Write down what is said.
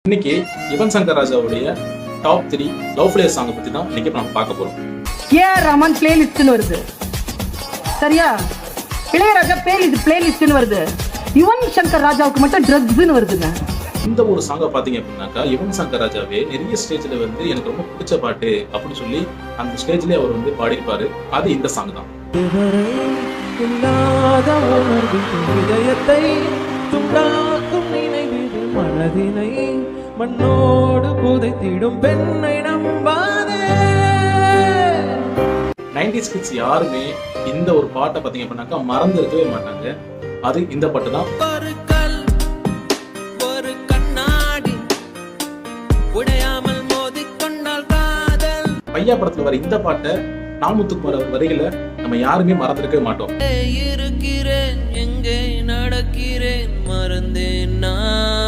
இன்னைக்கு யுவன் சங்கர் ராஜாவுடைய top 3 love failure song பத்தி தான் இன்னைக்கு நம்ம பார்க்க போறோம். ரமன் பிளேலிஸ்ட்னு வருது, சரியா? இளையராஜா பிளேலிஸ்ட்னு வருது. யுவன் சங்கர் ராஜாவுக்கு மட்டும் ட்ரக்ஸ்னு வருதுங்க. இந்த ஒரு சாங்கை பாத்தீங்க அப்படின்னாக்கா யுவன் சங்கர் ராஜாவே நிறைய ஸ்டேஜ்ல எனக்கு ரொம்ப பிடிச்ச பாட்டு அப்படின்னு சொல்லி அந்த ஸ்டேஜ்லயே அவர் பாடியிருப்பாரு. அது இந்த சாங் தான். மனதினை மண்ணோடு புதைத்திடும் பெண்ணை நம்பாதே. 90s கிட்ஸ் யாருமே இந்த ஒரு பாட்டை பாத்தீங்க அப்படின்னாக்கா மறந்து இருக்கவே மாட்டாங்க. அது இந்த பாட்டு தான். ஒரு கண்ணாடி உடையாமல் மோதிக்கொண்டால் காதல். பையா படத்துல வர இந்த பாட்டை நாமுத்துக்குமார் வரிகளை நம்ம யாருமே மறந்துருக்கவே மாட்டோம். இருக்கிறேன் எங்கே நடக்கிறேன் மறந்தேன் நான்.